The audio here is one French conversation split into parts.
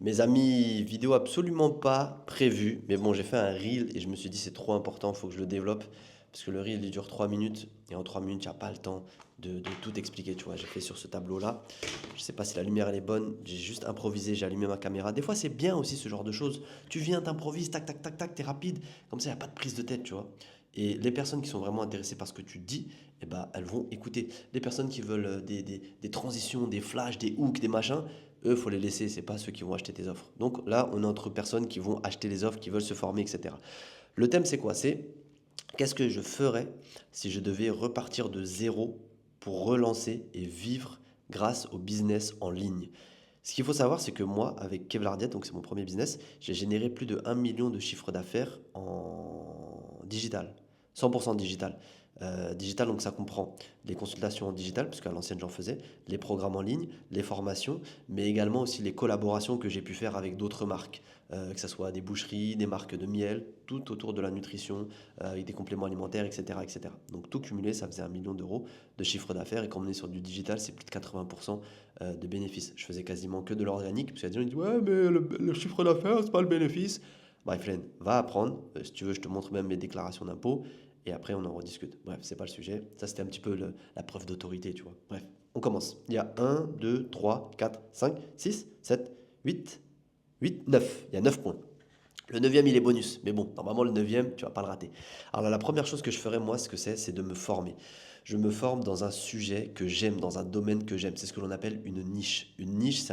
Mes amis, vidéo absolument pas prévue. Mais bon, j'ai fait un reel et je me suis dit c'est trop important, il faut que je le développe. Parce que le reel, il dure 3 minutes. Et en 3 minutes, il n'y a pas le temps de tout expliquer. Tu vois, j'ai fait sur ce tableau-là. Je sais pas si la lumière elle est bonne. J'ai juste improvisé, j'ai allumé ma caméra. Des fois, c'est bien aussi ce genre de choses. Tu viens, t'improvises, tac, tac, tac, tac, t'es rapide. Comme ça, il n'y a pas de prise de tête, tu vois. Et les personnes qui sont vraiment intéressées par ce que tu dis, eh ben, elles vont écouter. Les personnes qui veulent des transitions, des flashs, des hooks, des machins, eux, faut les laisser, c'est pas ceux qui vont acheter tes offres. Donc là, on est entre personnes qui vont acheter les offres, qui veulent se former, etc. Le thème, c'est quoi? C'est qu'est-ce que je ferais si je devais repartir de zéro pour relancer et vivre grâce au business en ligne. Ce qu'il faut savoir, c'est que moi, avec Kevlar Diet, donc c'est mon premier business, j'ai généré plus de 1 million de chiffre d'affaires en digital, 100% digital. Digital, donc ça comprend les consultations en digital, parce qu'à l'ancienne j'en faisais, les programmes en ligne, les formations, mais également aussi les collaborations que j'ai pu faire avec d'autres marques, que ce soit des boucheries, des marques de miel, tout autour de la nutrition, avec des compléments alimentaires, etc., etc. Donc tout cumulé, ça faisait 1 million d'euros de chiffre d'affaires, et quand on est sur du digital, c'est plus de 80% de bénéfices. Je faisais quasiment que de l'organique, parce qu'il y a des gens qui disent ouais, mais le chiffre d'affaires, c'est pas le bénéfice. Bref, Len, va apprendre. Si tu veux, je te montre même mes déclarations d'impôts, et après on en rediscute. Bref, c'est pas le sujet. Ça, c'était un petit peu la preuve d'autorité, tu vois. Bref, on commence. Il y a 1, 2, 3, 4, 5, 6, 7, 8, 9. Il y a 9 points. Le neuvième, il est bonus. Mais bon, normalement, le neuvième, tu vas pas le rater. Alors là, la première chose que je ferais, moi, ce que c'est de me former. Je me forme dans un sujet que j'aime, dans un domaine que j'aime. C'est ce que l'on appelle une niche. Une niche,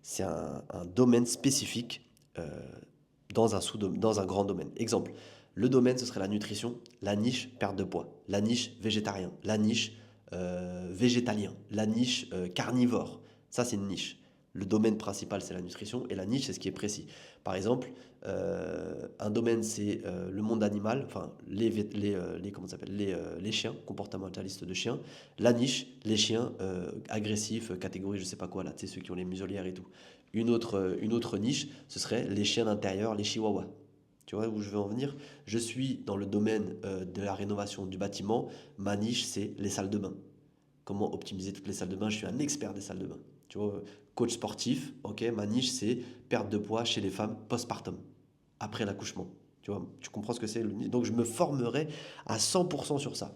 c'est un domaine spécifique euh, dans un grand domaine. Exemple, le domaine, ce serait la nutrition. La niche, perte de poids. La niche, végétarien. La niche, végétalien. La niche, carnivore. Ça, c'est une niche. Le domaine principal, c'est la nutrition, et la niche, c'est ce qui est précis. Par exemple, un domaine, c'est le monde animal, enfin, comment ça s'appelle, les chiens, comportementalistes de chiens. La niche, les chiens agressifs, catégorie je sais pas quoi, là, tu sais, ceux qui ont les muselières et tout. Une autre niche, ce serait les chiens d'intérieur, les chihuahuas. Tu vois où je veux en venir? Je suis dans le domaine de la rénovation du bâtiment. Ma niche, c'est les salles de bain. Comment optimiser toutes les salles de bain? Je suis un expert des salles de bain. Tu vois, coach sportif, ok, ma niche, c'est perte de poids chez les femmes postpartum, après l'accouchement. Tu vois, tu comprends ce que c'est? Donc je me formerai à 100% sur ça.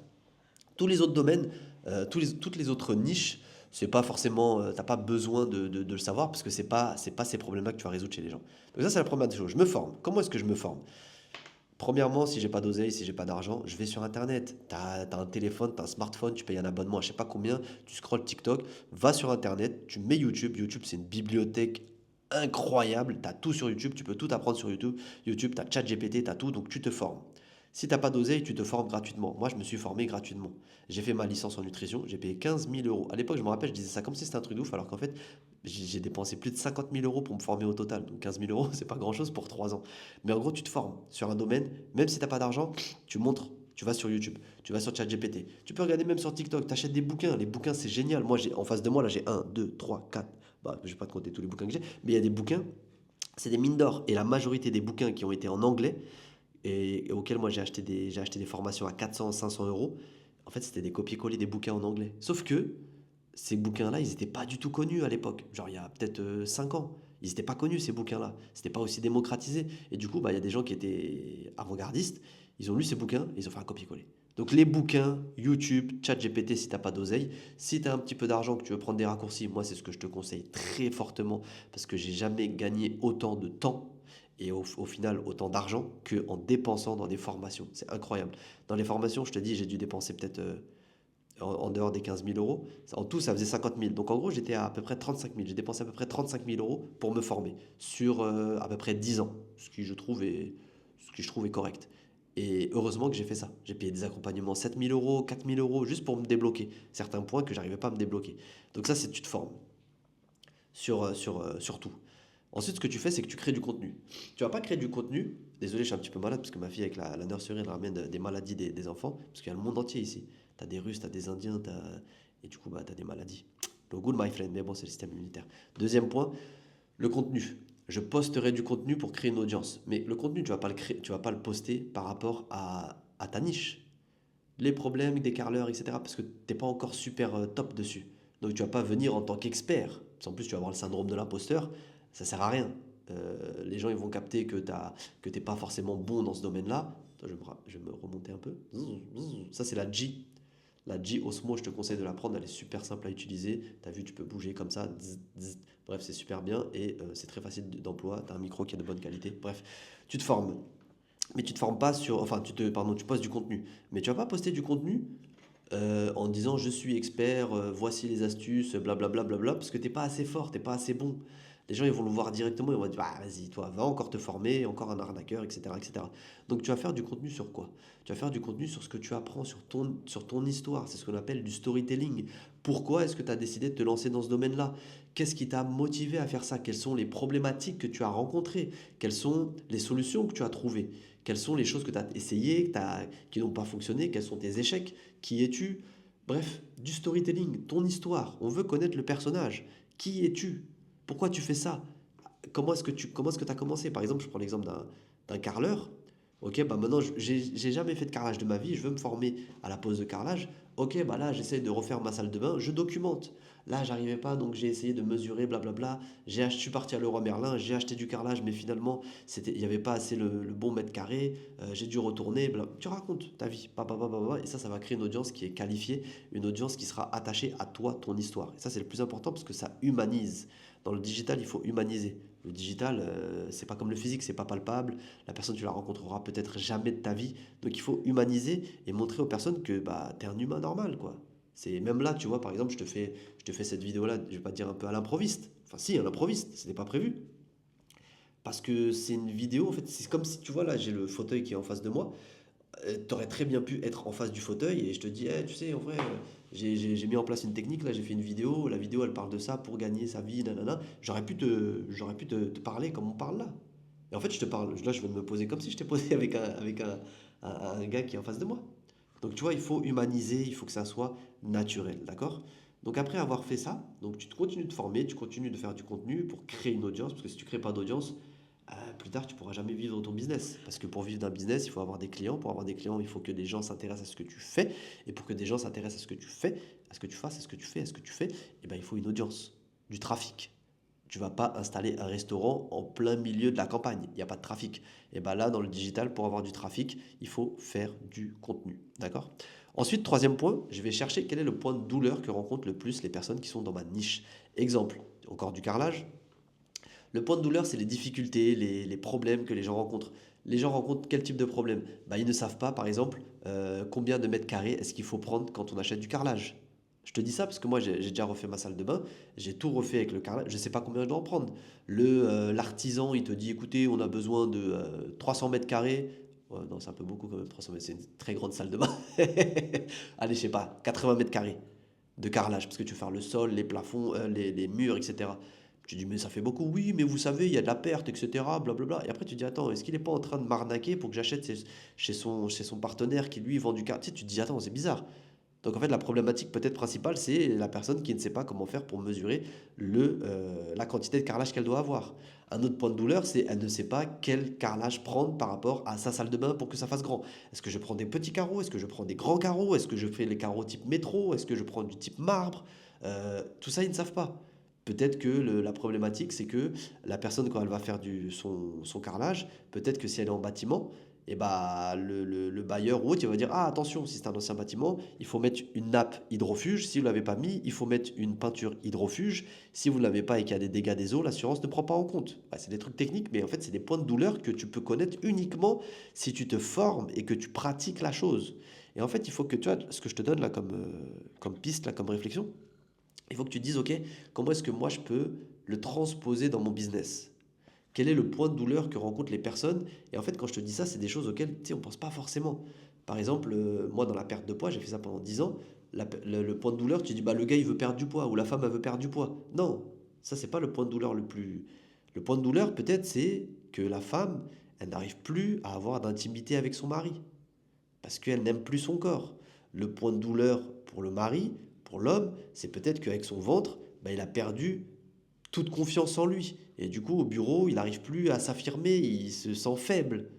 Tous les autres domaines, toutes les autres niches, c'est pas forcément, t'as pas besoin de le savoir parce que c'est pas ces problèmes-là que tu vas résoudre chez les gens. Donc ça, c'est la première des choses. Je me forme. Comment est-ce que je me forme? Premièrement, si j'ai pas d'oseille, si j'ai pas d'argent, je vais sur Internet. T'as un téléphone, t'as un smartphone, tu payes un abonnement à je sais pas combien, tu scrolles TikTok, va sur Internet, tu mets YouTube. YouTube, c'est une bibliothèque incroyable. T'as tout sur YouTube, tu peux tout apprendre sur YouTube. YouTube, t'as ChatGPT, t'as tout, donc tu te formes. Si t'as pas d'oseille, tu te formes gratuitement. Moi, je me suis formé gratuitement. J'ai fait ma licence en nutrition, j'ai payé 15 000 euros. À l'époque, je me rappelle, je disais ça comme si c'était un truc de ouf, alors qu'en fait, j'ai dépensé plus de 50 000 euros pour me former au total. Donc 15 000 euros, c'est pas grand-chose pour 3 ans. Mais en gros, tu te formes sur un domaine, même si tu n'as pas d'argent, tu montres, tu vas sur YouTube, tu vas sur ChatGPT, tu peux regarder même sur TikTok, tu achètes des bouquins, les bouquins c'est génial. Moi, en face de moi, là j'ai un, 2, 3, 4. Bah, je vais pas te compter tous les bouquins que j'ai, mais il y a des bouquins, c'est des mines d'or. Et la majorité des bouquins qui ont été en anglais, et auxquels moi j'ai acheté des formations à 400, 500 euros, en fait c'était des copier-coller des bouquins en anglais. Sauf que ces bouquins-là, ils n'étaient pas du tout connus à l'époque. Genre il y a peut-être 5 ans. Ils n'étaient pas connus ces bouquins-là. C'était pas aussi démocratisé. Et du coup, bah, il y a des gens qui étaient avant-gardistes. Ils ont lu ces bouquins et ils ont fait un copier-coller. Donc les bouquins, YouTube, ChatGPT si t'as pas d'oseille. Si tu as un petit peu d'argent, que tu veux prendre des raccourcis, moi c'est ce que je te conseille très fortement parce que j'ai jamais gagné autant de temps et au final autant d'argent qu'en dépensant dans des formations. C'est incroyable. Dans les formations, je te dis, j'ai dû dépenser peut-être en dehors des 15 000 euros. En tout, ça faisait 50 000. Donc en gros, j'étais à peu près 35 000. J'ai dépensé à peu près 35 000 euros pour me former sur à peu près 10 ans, ce qui je trouve est correct. Et heureusement que j'ai fait ça. J'ai payé des accompagnements 7 000 euros, 4 000 euros, juste pour me débloquer certains points que j'arrivais pas à me débloquer. Donc ça, c'est tu te formes sur tout. Ensuite, ce que tu fais, c'est que tu crées du contenu. Tu vas pas créer du contenu. Désolé, je suis un petit peu malade parce que ma fille, avec la nurserie, elle ramène des maladies des enfants. Parce qu'il y a le monde entier ici. T'as des Russes, t'as des Indiens, et du coup, bah, t'as des maladies. No good, my friend. Mais bon, c'est le système immunitaire. Deuxième point, le contenu. Je posterai du contenu pour créer une audience. Mais le contenu, tu vas pas le créer, tu vas pas le poster par rapport à ta niche, les problèmes des carleurs, etc. Parce que t'es pas encore super top dessus. Donc tu vas pas venir en tant qu'expert. En plus, tu vas avoir le syndrome de l'imposteur. ça sert à rien. Les gens ils vont capter que t'es pas forcément bon dans ce domaine-là. Attends, je vais me remonter un peu. Ça, c'est la G. La G Osmo, je te conseille de la prendre, elle est super simple à utiliser. Tu as vu, tu peux bouger comme ça. Bref, c'est super bien et c'est très facile d'emploi. Tu as un micro qui est de bonne qualité. Bref, tu te formes. Mais tu te formes pas sur. Enfin, pardon, tu postes du contenu. Mais tu vas pas poster du contenu en disant je suis expert, voici les astuces, blablabla, parce que t'es pas assez fort, t'es pas assez bon. Les gens ils vont le voir directement, ils vont dire ah, vas-y, toi, va encore te former, encore un arnaqueur, etc., etc. Donc tu vas faire du contenu sur quoi? Tu vas faire du contenu sur ce que tu apprends, sur ton histoire. C'est ce qu'on appelle du storytelling. Pourquoi est-ce que tu as décidé de te lancer dans ce domaine-là? Qu'est-ce qui t'a motivé à faire ça? Quelles sont les problématiques que tu as rencontrées? Quelles sont les solutions que tu as trouvées? Quelles sont les choses que tu as essayées, qui n'ont pas fonctionné? Quels sont tes échecs? Qui es-tu? Bref, du storytelling, ton histoire. On veut connaître le personnage. Qui es-tu? Pourquoi tu fais ça? Comment est-ce que tu as commencé? Par exemple, je prends l'exemple d'un carreleur. Ok, bah maintenant, j'ai jamais fait de carrelage de ma vie, je veux me former à la pose de carrelage. Ok, bah là, j'essaie de refaire ma salle de bain, je documente. Là, j'arrivais pas, donc j'ai essayé de mesurer, blablabla. Je suis parti à Leroy Merlin, j'ai acheté du carrelage, mais finalement, il n'y avait pas assez le bon mètre carré. J'ai dû retourner. Tu racontes ta vie, et ça va créer une audience qui est qualifiée, une audience qui sera attachée à toi, ton histoire. Et ça, c'est le plus important parce que ça humanise. Dans le digital, il faut humaniser. Le digital, c'est pas comme le physique, c'est pas palpable. La personne, tu la rencontreras peut-être jamais de ta vie. Donc il faut humaniser et montrer aux personnes que bah, tu es un humain normal, quoi. C'est même là, tu vois, par exemple, je te fais cette vidéo-là, je vais pas te dire un peu à l'improviste. Enfin, si, à l'improviste, c'était pas prévu. Parce que c'est une vidéo, en fait, c'est comme si, tu vois, là, j'ai le fauteuil qui est en face de moi. T'aurais très bien pu être en face du fauteuil et je te dis, eh, tu sais, en vrai, j'ai mis en place une technique, là, j'ai fait une vidéo. La vidéo, elle parle de ça pour gagner sa vie, nanana. J'aurais pu te parler comme on parle là. Et en fait, je te parle, là, je vais me poser comme si je t'ai posé un gars qui est en face de moi. Donc, tu vois, il faut humaniser, il faut que ça soit naturel, d'accord? Donc, après avoir fait ça, donc tu continues de former, tu continues de faire du contenu pour créer une audience, parce que si tu crées pas d'audience, plus tard, tu pourras jamais vivre ton business. Parce que pour vivre d'un business, il faut avoir des clients. Pour avoir des clients, il faut que des gens s'intéressent à ce que tu fais. Et pour que des gens s'intéressent à ce que tu fais, à ce que tu fasses, à ce que tu fais, à ce que tu fais, eh ben, il faut une audience, du trafic. Tu vas pas installer un restaurant en plein milieu de la campagne. Il n'y a pas de trafic. Et ben là, dans le digital, pour avoir du trafic, il faut faire du contenu. D'accord? Ensuite, troisième point, je vais chercher quel est le point de douleur que rencontrent le plus les personnes qui sont dans ma niche. Exemple, encore du carrelage. Le point de douleur, c'est les difficultés, les problèmes que les gens rencontrent. Les gens rencontrent quel type de problème? Bah, ils ne savent pas, par exemple, combien de mètres carrés est-ce qu'il faut prendre quand on achète du carrelage. Je te dis ça parce que moi, j'ai déjà refait ma salle de bain, j'ai tout refait avec le carrelage, je ne sais pas combien je dois en prendre. L'artisan, il te dit, écoutez, on a besoin de 300 mètres carrés. Ouais, non, c'est un peu beaucoup quand même, 300 mètres, c'est une très grande salle de bain. Allez, je sais pas, 80 mètres carrés de carrelage, parce que tu veux faire le sol, les plafonds, les murs, etc. Tu dis, mais ça fait beaucoup, oui, mais vous savez, il y a de la perte, etc. Blablabla. Et après, tu dis, attends, est-ce qu'il n'est pas en train de m'arnaquer pour que j'achète chez son partenaire qui lui vend du carrelage? Tu sais, tu te dis, attends, c'est bizarre. Donc en fait, la problématique peut-être principale, c'est la personne qui ne sait pas comment faire pour mesurer la quantité de carrelage qu'elle doit avoir. Un autre point de douleur, c'est elle ne sait pas quel carrelage prendre par rapport à sa salle de bain pour que ça fasse grand. Est-ce que je prends des petits carreaux? Est-ce que je prends des grands carreaux? Est-ce que je fais les carreaux type métro? Est-ce que je prends du type marbre? Tout ça, ils ne savent pas. Peut-être que la problématique, c'est que la personne, quand elle va faire son carrelage, peut-être que si elle est en bâtiment, et bah, le bailleur ou autre, il va dire, ah attention, si c'est un ancien bâtiment, il faut mettre une nappe hydrofuge. Si vous ne l'avez pas mis, il faut mettre une peinture hydrofuge. Si vous ne l'avez pas et qu'il y a des dégâts des eaux, l'assurance ne prend pas en compte. Bah, c'est des trucs techniques, mais en fait, c'est des points de douleur que tu peux connaître uniquement si tu te formes et que tu pratiques la chose. Et en fait, il faut que tu vois, ce que je te donne là comme piste, là, comme réflexion, il faut que tu te dises, ok, comment est-ce que moi je peux le transposer dans mon business? Quel est le point de douleur que rencontrent les personnes? Et en fait, quand je te dis ça, c'est des choses auxquelles tu sais, on ne pense pas forcément. Par exemple, moi, dans la perte de poids, j'ai fait ça pendant 10 ans. Le point de douleur, tu dis, bah, le gars, il veut perdre du poids ou la femme, elle veut perdre du poids. Non, ça, c'est pas le point de douleur le plus. Le point de douleur, peut-être, c'est que la femme, elle n'arrive plus à avoir d'intimité avec son mari parce qu'elle n'aime plus son corps. Le point de douleur pour le mari, pour l'homme, c'est peut-être qu'avec son ventre, bah, il a perdu toute confiance en lui. Et du coup, au bureau, il n'arrive plus à s'affirmer, il se sent faible.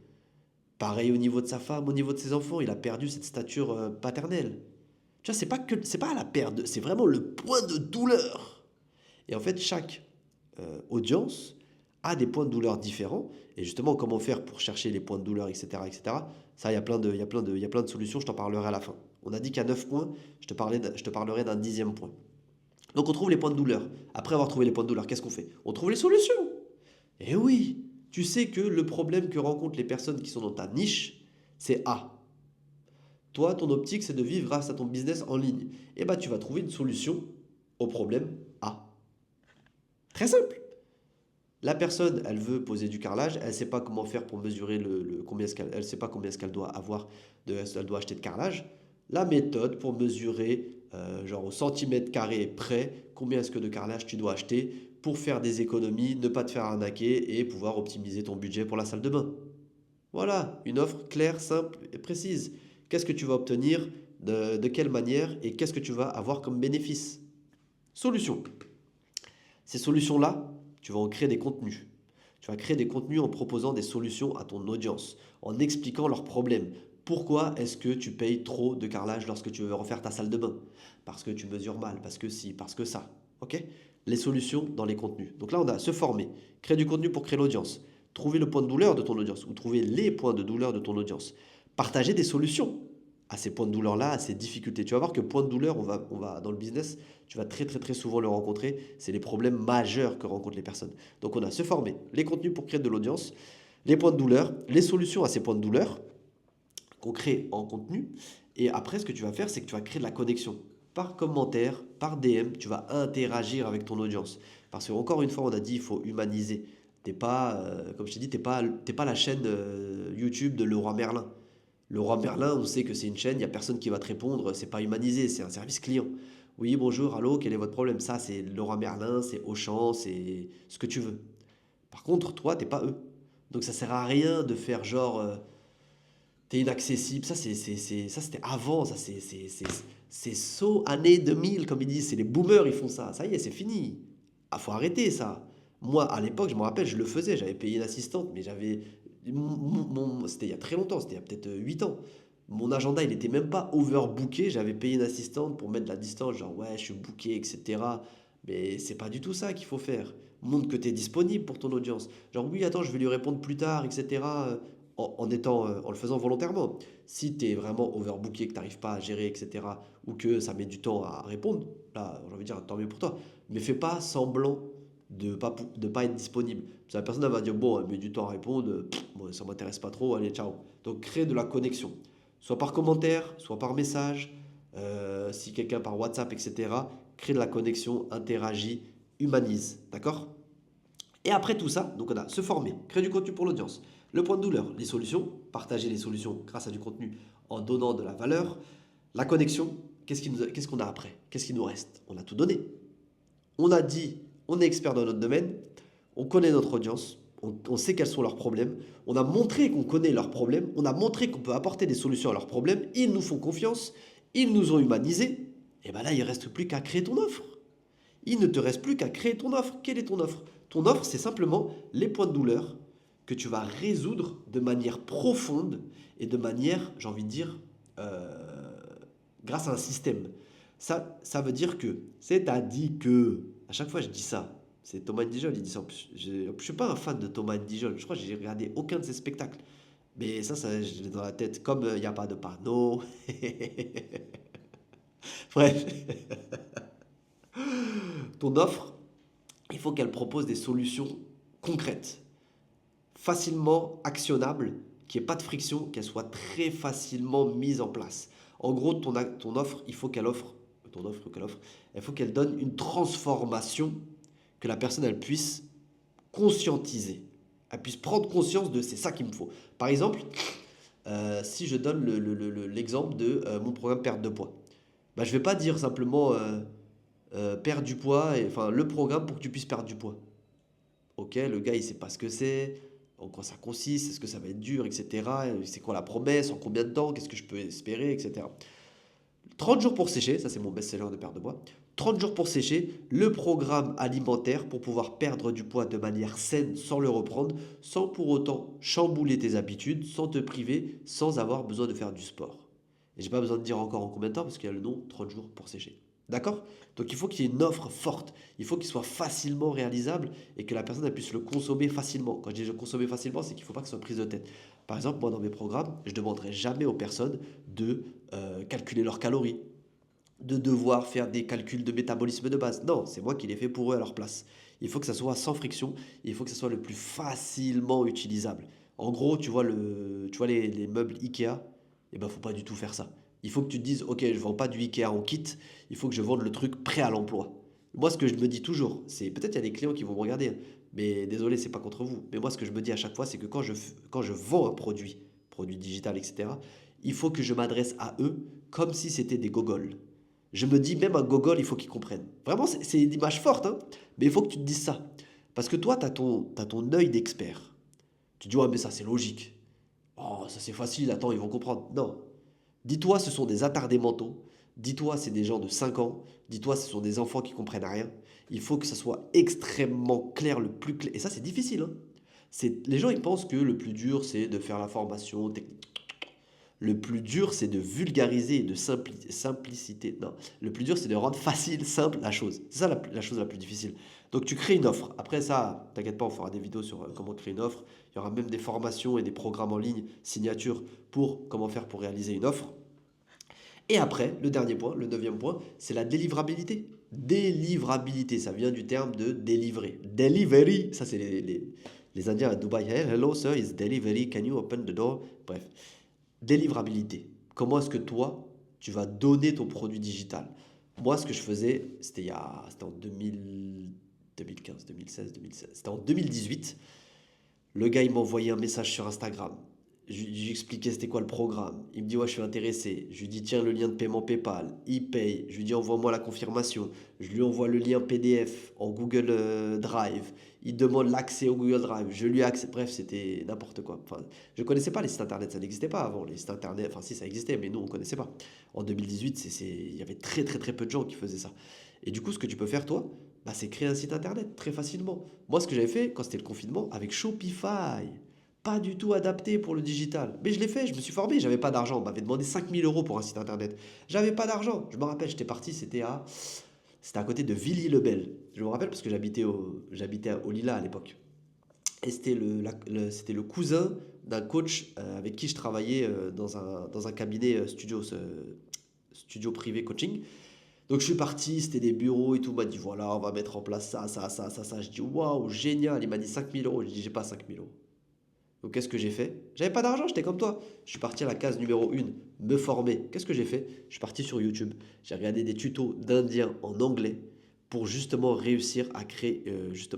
Pareil au niveau de sa femme, au niveau de ses enfants, il a perdu cette stature paternelle. Tu vois, c'est pas la perte, c'est vraiment le point de douleur. Et en fait, chaque audience a des points de douleur différents. Et justement, comment faire pour chercher les points de douleur, etc., etc. Ça, il y a plein de solutions, je t'en parlerai à la fin. On a dit qu'à 9 points, je te parlerai d'un 10e point. Donc on trouve les points de douleur. Après avoir trouvé les points de douleur, qu'est-ce qu'on fait? On trouve les solutions. Eh oui, tu sais que le problème que rencontrent les personnes qui sont dans ta niche, c'est A. Toi, ton optique, c'est de vivre grâce à ton business en ligne. Eh bien, tu vas trouver une solution au problème A. Très simple. La personne, elle veut poser du carrelage, elle ne sait pas comment faire pour mesurer combien elle sait pas combien est-ce qu'elle doit avoir, elle doit acheter de carrelage. La méthode pour mesurer, genre au centimètre carré près, combien est-ce que de carrelage tu dois acheter pour faire des économies, ne pas te faire arnaquer et pouvoir optimiser ton budget pour la salle de bain. Voilà, une offre claire, simple et précise. Qu'est-ce que tu vas obtenir, de quelle manière et qu'est-ce que tu vas avoir comme bénéfice? Solution. Ces solutions-là, tu vas en créer des contenus. Tu vas créer des contenus en proposant des solutions à ton audience, en expliquant leurs problèmes. Pourquoi est-ce que tu payes trop de carrelage lorsque tu veux refaire ta salle de bain? Parce que tu mesures mal, parce que si, parce que ça. Ok? Les solutions dans les contenus. Donc là, on a se former, créer du contenu pour créer l'audience, trouver le point de douleur de ton audience ou trouver les points de douleur de ton audience, partager des solutions à ces points de douleur-là, à ces difficultés. Tu vas voir que point de douleur, on va dans le business, tu vas très très très souvent le rencontrer. C'est les problèmes majeurs que rencontrent les personnes. Donc on a se former, les contenus pour créer de l'audience, les points de douleur, les solutions à ces points de douleur qu'on crée en contenu. Et après, ce que tu vas faire, c'est que tu vas créer de la connexion. Par commentaire, par DM, tu vas interagir avec ton audience. Parce qu'encore une fois, on a dit il faut humaniser. T'es pas, comme je t'ai dit, t'es pas la chaîne YouTube de Leroy Merlin. Leroy Merlin, on sait que c'est une chaîne, il n'y a personne qui va te répondre, c'est pas humanisé, c'est un service client. Oui, bonjour, allô, quel est votre problème? Ça, c'est Leroy Merlin, c'est Auchan, c'est ce que tu veux. Par contre, toi, t'es pas eux. Donc ça sert à rien de faire genre t'es inaccessible. Ça c'était avant, ça c'est saut année 2000 comme ils disent, c'est les boomers ils font ça. Ça y est, c'est fini. Ah, faut arrêter ça. Moi, à l'époque, je me rappelle, je le faisais, j'avais payé une assistante, mais c'était il y a très longtemps, c'était il y a peut-être 8 ans. Mon agenda, il était même pas overbooké, j'avais payé une assistante pour mettre de la distance, genre ouais, je suis booké, etc. Mais c'est pas du tout ça qu'il faut faire. Montre que tu es disponible pour ton audience. Genre oui, attends, je vais lui répondre plus tard, etc. En le faisant volontairement. Si tu es vraiment overbooké, que tu n'arrives pas à gérer, etc., ou que ça met du temps à répondre, là, j'ai envie de dire, tant mieux pour toi. Mais fais pas semblant de pas être disponible. Parce que la personne elle va dire, bon, elle met du temps à répondre, bon, ça m'intéresse pas trop, allez, ciao. Donc crée de la connexion. Soit par commentaire, soit par message, si quelqu'un par WhatsApp, etc. Crée de la connexion, interagit, humanise. D'accord? Et après tout ça, donc on a se former, créer du contenu pour l'audience, le point de douleur, les solutions, partager les solutions grâce à du contenu en donnant de la valeur, la connexion, qu'est-ce qu'on a après? Qu'est-ce qui nous reste? On a tout donné. On a dit, on est expert dans notre domaine, on connaît notre audience, on sait quels sont leurs problèmes, on a montré qu'on connaît leurs problèmes, on a montré qu'on peut apporter des solutions à leurs problèmes, ils nous font confiance, ils nous ont humanisés, et bien là, il ne reste plus qu'à créer ton offre. Il ne te reste plus qu'à créer ton offre. Quelle est ton offre? Ton offre, c'est simplement les points de douleur que tu vas résoudre de manière profonde et de manière, j'ai envie de dire, grâce à un système. Ça veut dire que, c'est-à-dire que, à chaque fois je dis ça, c'est Thomas Dijol, il dit ça en plus. Je ne suis pas un fan de Thomas Dijol, je crois que j'ai regardé aucun de ses spectacles. Mais ça je l'ai dans la tête, comme il n'y a pas de panneau. Bref, ton offre, il faut qu'elle propose des solutions concrètes, facilement actionnables, qu'il n'y ait pas de friction, qu'elle soit très facilement mise en place. En gros, ton offre, il faut qu'elle donne une transformation que la personne elle puisse conscientiser, elle puisse prendre conscience de c'est ça qu'il me faut. Par exemple, si je donne l'exemple de mon programme perte de poids, bah, je ne vais pas dire simplement perdre du poids, enfin le programme pour que tu puisses perdre du poids. Ok, le gars il sait pas ce que c'est, en quoi ça consiste, est-ce que ça va être dur, etc. C'est quoi la promesse, en combien de temps, qu'est-ce que je peux espérer, etc. 30 jours pour sécher, ça c'est mon best-seller de perte de poids. 30 jours pour sécher, le programme alimentaire pour pouvoir perdre du poids de manière saine sans le reprendre, sans pour autant chambouler tes habitudes, sans te priver, sans avoir besoin de faire du sport. Et j'ai pas besoin de dire encore en combien de temps parce qu'il y a le nom 30 jours pour sécher. D'accord? Donc il faut qu'il y ait une offre forte. Il faut qu'il soit facilement réalisable et que la personne elle puisse le consommer facilement. Quand je dis le consommer facilement, c'est qu'il ne faut pas que ce soit prise de tête. Par exemple, moi dans mes programmes, je ne demanderai jamais aux personnes de calculer leurs calories, de devoir faire des calculs de métabolisme de base. Non, c'est moi qui les fais pour eux à leur place. Il faut que ça soit sans friction, il faut que ça soit le plus facilement utilisable. En gros, tu vois les meubles Ikea, eh ben faut pas du tout faire ça. Il faut que tu te dises, ok, je vends pas du Ikea en kit, il faut que je vende le truc prêt à l'emploi. Moi, ce que je me dis toujours, c'est peut-être il y a des clients qui vont me regarder, hein, mais désolé, c'est pas contre vous. Mais moi, ce que je me dis à chaque fois, c'est que quand je vends un produit digital, etc., il faut que je m'adresse à eux comme si c'était des gogoles. Je me dis, même un gogol, il faut qu'il comprenne. Vraiment, c'est une image forte, hein, mais il faut que tu te dises ça. Parce que toi, t'as ton œil d'expert. Tu te dis, ouais, mais ça, c'est logique. Oh, ça, c'est facile, attends, ils vont comprendre. Non. Dis-toi, ce sont des attardés mentaux. Dis-toi, c'est des gens de 5 ans. Dis-toi, ce sont des enfants qui comprennent rien. Il faut que ça soit extrêmement clair, le plus clair. Et ça, c'est difficile, hein. Les gens, ils pensent que le plus dur, c'est de faire la formation technique. Le plus dur, c'est de vulgariser et de simplicité. Non, le plus dur, c'est de rendre facile, simple la chose. C'est ça la chose la plus difficile. Donc tu crées une offre. Après ça, t'inquiète pas, on fera des vidéos sur comment créer une offre. Il y aura même des formations et des programmes en ligne, signature, pour comment faire pour réaliser une offre. Et après, le dernier point, le neuvième point, c'est la délivrabilité. Délivrabilité, ça vient du terme de délivrer. Delivery, ça c'est les Indiens à Dubaï. Hey, hello sir, it's delivery, can you open the door? Bref. Délivrabilité. Comment est-ce que toi, tu vas donner ton produit digital? Moi, ce que je faisais, c'était en 2015, 2016, 2016. C'était en 2018. Le gars, il m'a envoyé un message sur Instagram. Je lui expliquais c'était quoi le programme. Il me dit, ouais, je suis intéressé. Je lui dis, tiens, le lien de paiement PayPal. Il paye. Je lui dis, envoie-moi la confirmation. Je lui envoie le lien PDF en Google Drive. Il demande l'accès au Google Drive. Je lui accède. Bref, c'était n'importe quoi. Enfin, je ne connaissais pas les sites internet. Ça n'existait pas avant. Les sites internet, enfin, si, ça existait, mais nous, on ne connaissait pas. En 2018, il y avait très, très, très peu de gens qui faisaient ça. Et du coup, ce que tu peux faire, toi, bah, c'est créer un site internet très facilement. Moi, ce que j'avais fait quand c'était le confinement, avec Shopify, pas du tout adapté pour le digital. Mais je l'ai fait, je me suis formé, j'avais pas d'argent. On m'avait demandé 5 000 € pour un site internet. J'avais pas d'argent. Je me rappelle, j'étais parti, c'était à côté de Villy-le-Bel. Je me rappelle parce que j'habitais au Lila à l'époque. Et c'était le cousin d'un coach avec qui je travaillais dans un cabinet studio privé coaching. Donc je suis parti, c'était des bureaux et tout. Il m'a dit voilà, on va mettre en place ça, ça, ça, ça, ça. Je dis waouh, génial. Il m'a dit 5 000 €. Je dis j'ai pas 5 000 €. Donc qu'est-ce que j'ai fait? J'avais pas d'argent, j'étais comme toi. Je suis parti à la case numéro 1, me former. Qu'est-ce que j'ai fait? Je suis parti sur YouTube. J'ai regardé des tutos d'Indiens en anglais pour justement réussir à créer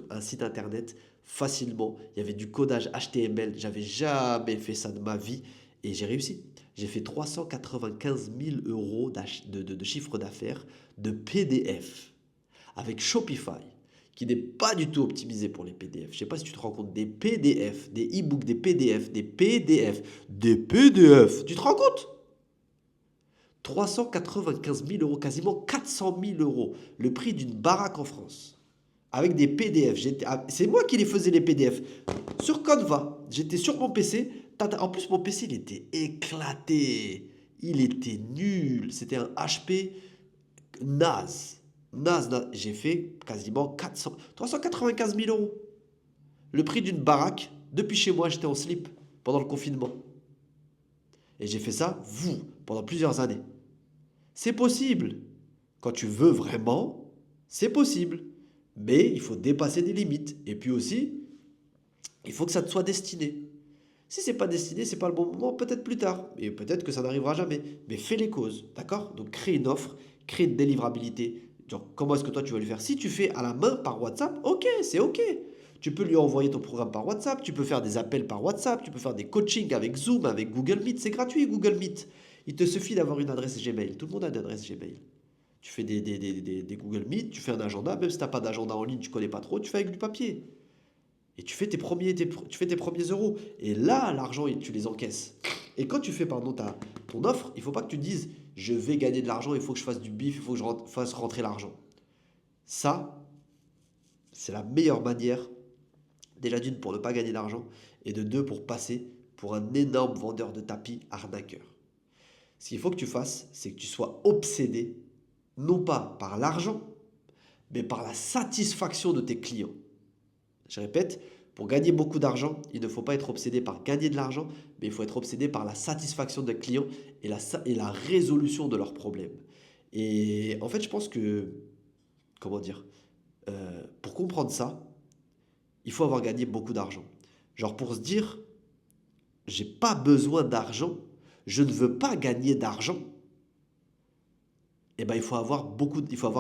un site internet facilement. Il y avait du codage HTML. J'avais jamais fait ça de ma vie et j'ai réussi. J'ai fait 395 000 € de chiffre d'affaires de PDF avec Shopify qui n'est pas du tout optimisé pour les PDF. Je ne sais pas si tu te rends compte, des PDF, des e-books, des PDF, des PDF, des PDF. Tu te rends compte? 395 000 €, quasiment 400 000 €, le prix d'une baraque en France. Avec des PDF. C'est moi qui les faisais les PDF. Sur Canva, j'étais sur mon PC. En plus, mon PC, il était éclaté. Il était nul. C'était un HP naze. Naze, naze. J'ai fait quasiment 395 000 €. Le prix d'une baraque. Depuis chez moi, j'étais en slip pendant le confinement. Et j'ai fait ça, pendant plusieurs années. C'est possible. Quand tu veux vraiment, c'est possible. Mais il faut dépasser des limites. Et puis aussi, il faut que ça te soit destiné. Si c'est pas destiné, c'est pas le bon moment, peut-être plus tard. Et peut-être que ça n'arrivera jamais. Mais fais les causes, d'accord? Donc crée une offre, crée une délivrabilité. Genre, comment est-ce que toi tu vas le faire? Si tu fais à la main par WhatsApp, ok, c'est ok. Tu peux lui envoyer ton programme par WhatsApp, tu peux faire des appels par WhatsApp, tu peux faire des coachings avec Zoom, avec Google Meet. C'est gratuit, Google Meet. Il te suffit d'avoir une adresse Gmail. Tout le monde a une adresse Gmail. Tu fais des Google Meet, tu fais un agenda, même si tu n'as pas d'agenda en ligne, tu ne connais pas trop, tu fais avec du papier. Et tu fais tu fais tes premiers euros. Et là, l'argent, tu les encaisses. Et quand tu fais ton offre, il ne faut pas que tu dises je vais gagner de l'argent, il faut que je fasse du bif, il faut que je fasse rentrer l'argent. Ça, c'est la meilleure manière, déjà d'une, pour ne pas gagner d'argent, et de deux, pour passer pour un énorme vendeur de tapis arnaqueur. Ce qu'il faut que tu fasses, c'est que tu sois obsédé non pas par l'argent, mais par la satisfaction de tes clients. Je répète, pour gagner beaucoup d'argent, il ne faut pas être obsédé par gagner de l'argent, mais il faut être obsédé par la satisfaction des clients et la résolution de leurs problèmes. Et en fait, je pense que, comment dire, pour comprendre ça, il faut avoir gagné beaucoup d'argent. Genre pour se dire, j'ai pas besoin d'argent, je ne veux pas gagner d'argent, eh ben, il faut avoir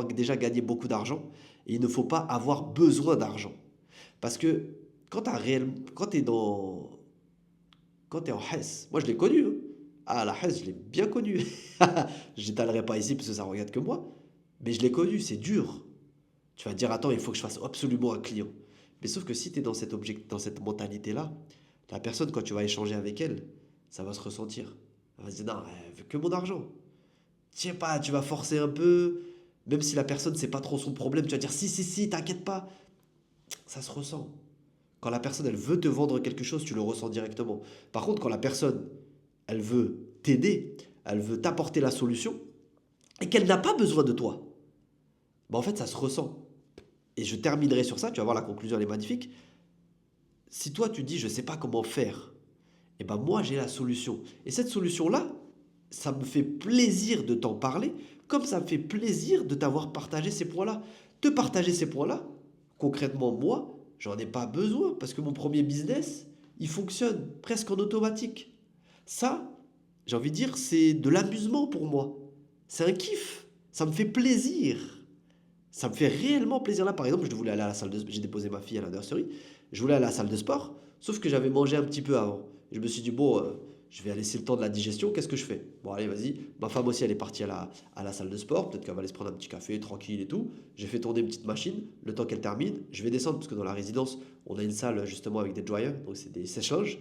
déjà gagné beaucoup d'argent et il ne faut pas avoir besoin d'argent. Parce que quand tu es quand tu es en Hesse, moi je l'ai connu, hein. Ah, la Hesse, je l'ai bien connu. Je n'étalerai pas ici parce que ça ne regarde que moi, mais je l'ai connu, c'est dur. Tu vas te dire, attends, il faut que je fasse absolument un client. Mais sauf que si tu es dans dans cette mentalité-là, la personne, quand tu vas échanger avec elle, ça va se ressentir. Elle va se dire, non, elle veut que mon argent. Je sais pas, tu vas forcer un peu, même si la personne, c'est pas trop son problème, tu vas dire, si, si, si, t'inquiète pas. Ça se ressent. Quand la personne, elle veut te vendre quelque chose, tu le ressens directement. Par contre, quand la personne, elle veut t'aider, elle veut t'apporter la solution, et qu'elle n'a pas besoin de toi, bah en fait, ça se ressent. Et je terminerai sur ça, tu vas voir, la conclusion, elle est magnifique. Si toi, tu dis, je ne sais pas comment faire, et ben moi, j'ai la solution. Et cette solution-là, ça me fait plaisir de t'en parler, comme ça me fait plaisir de t'avoir partagé ces points-là. Te partager ces points-là, concrètement, moi, j'en ai pas besoin, parce que mon premier business, il fonctionne presque en automatique. Ça, j'ai envie de dire, c'est de l'amusement pour moi. C'est un kiff. Ça me fait plaisir. Ça me fait réellement plaisir. Là, par exemple, je voulais aller à la salle de sport. J'ai déposé ma fille à la nursery. Je voulais aller à la salle de sport, sauf que j'avais mangé un petit peu avant. Je me suis dit, bon, je vais laisser le temps de la digestion. Qu'est-ce que je fais? Bon, allez, vas-y. Ma femme aussi, elle est partie à la salle de sport. Peut-être qu'elle va aller se prendre un petit café tranquille et tout. J'ai fait tourner une petite machine. Le temps qu'elle termine, je vais descendre parce que dans la résidence, on a une salle justement avec des dryers. Donc, c'est des sèche-linges.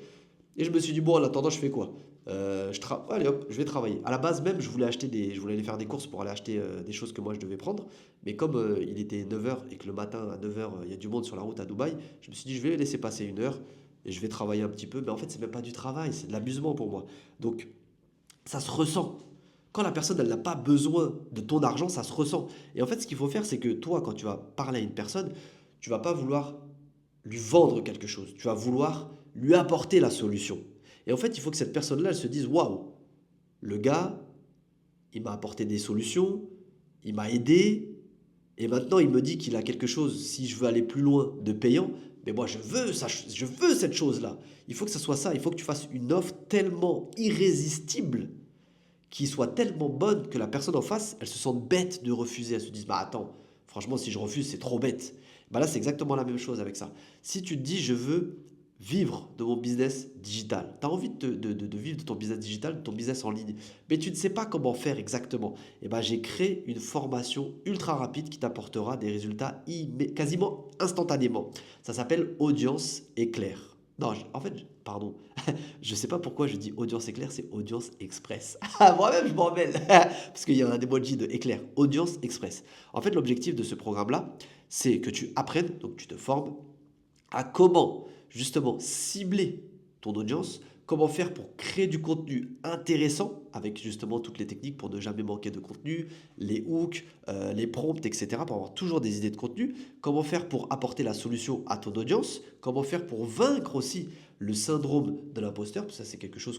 Et je me suis dit, bon, en attendant, je fais quoi? Allez hop, je vais travailler. À la base même, je voulais aller faire des courses pour aller acheter des choses que moi je devais prendre. Mais comme il était 9 heures et que le matin à 9 heures, il y a du monde sur la route à Dubaï, je me suis dit, je vais laisser passer 1 heure et je vais travailler un petit peu. Mais en fait, c'est même pas du travail, c'est de l'amusement pour moi. Donc, ça se ressent. Quand la personne, elle n'a pas besoin de ton argent, ça se ressent. Et en fait, ce qu'il faut faire, c'est que toi, quand tu vas parler à une personne, tu vas pas vouloir lui vendre quelque chose. Tu vas vouloir lui apporter la solution. Et en fait, il faut que cette personne-là, elle se dise, waouh, le gars, il m'a apporté des solutions, il m'a aidé, et maintenant il me dit qu'il a quelque chose, si je veux aller plus loin, de payant. Mais moi, je veux ça, je veux cette chose-là. Il faut que ce soit ça. Il faut que tu fasses une offre tellement irrésistible, qui soit tellement bonne que la personne en face, elle se sente bête de refuser. Elle se dise, bah attends, franchement, si je refuse, c'est trop bête. Bah là, c'est exactement la même chose avec ça. Si tu te dis, je veux vivre de mon business digital, tu as envie de vivre de ton business digital, de ton business en ligne, mais tu ne sais pas comment faire exactement, et ben j'ai créé une formation ultra rapide qui t'apportera des résultats quasiment instantanément. Ça s'appelle Audience Éclair. Non, en fait, pardon, je sais pas pourquoi je dis audience éclair, c'est audience express. Ah, moi-même, je m'en mêle. Parce qu'il y a un emoji de éclair. Audience express. En fait, l'objectif de ce programme-là, c'est que tu apprennes, donc tu te formes, à comment justement cibler ton audience, comment faire pour créer du contenu intéressant avec justement toutes les techniques pour ne jamais manquer de contenu, les hooks, les prompts, etc. pour avoir toujours des idées de contenu, comment faire pour apporter la solution à ton audience, comment faire pour vaincre aussi le syndrome de l'imposteur, parce que ça c'est quelque chose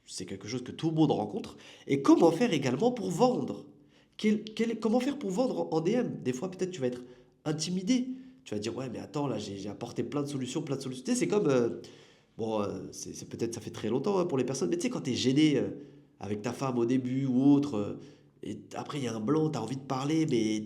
c'est quelque chose que tout le monde rencontre, et comment faire également pour vendre. Comment faire pour vendre en DM? Des fois peut-être tu vas être intimidé, tu vas dire, ouais, mais attends, là, j'ai apporté plein de solutions, plein de solutions. Tu sais, c'est comme, bon, c'est peut-être, ça fait très longtemps hein, pour les personnes, mais tu sais, quand tu es gêné avec ta femme au début ou autre, et après, il y a un blanc, tu as envie de parler, mais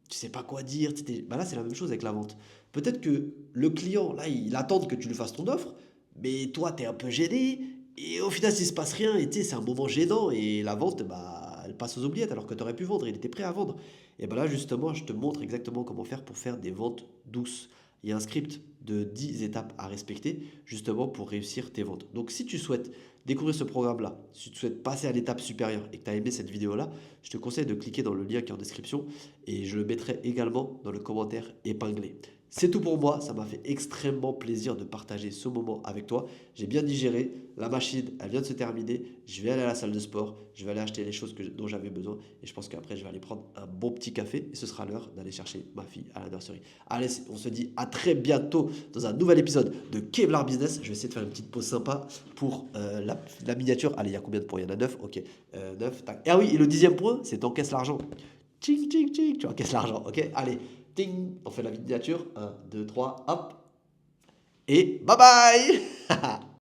tu sais pas quoi dire. Bah là, c'est la même chose avec la vente. Peut-être que le client, là, il attend que tu lui fasses ton offre, mais toi, tu es un peu gêné, et au final, s'il se passe rien, et tu sais, c'est un moment gênant, et la vente, bah, elle passe aux oubliettes, alors que tu aurais pu vendre, il était prêt à vendre. Et bien là, justement, je te montre exactement comment faire pour faire des ventes douces. Il y a un script de 10 étapes à respecter, justement pour réussir tes ventes. Donc, si tu souhaites découvrir ce programme-là, si tu souhaites passer à l'étape supérieure et que tu as aimé cette vidéo-là, je te conseille de cliquer dans le lien qui est en description et je le mettrai également dans le commentaire épinglé. C'est tout pour moi, ça m'a fait extrêmement plaisir de partager ce moment avec toi. J'ai bien digéré, la machine, elle vient de se terminer. Je vais aller à la salle de sport, je vais aller acheter les choses dont j'avais besoin. Et je pense qu'après, je vais aller prendre un bon petit café et ce sera l'heure d'aller chercher ma fille à la nurserie. Allez, on se dit à très bientôt dans un nouvel épisode de Kevlar Business. Je vais essayer de faire une petite pause sympa pour la miniature. Allez, il y a combien de points? Il y en a 9. Ok, 9. Tac. Et ah oui, et le 10e point, c'est t'encaisses l'argent. Tching, tching, tching, tu encaisses l'argent. Ok, allez. Ting, on fait la miniature. Un, 2, 3, hop. Et bye bye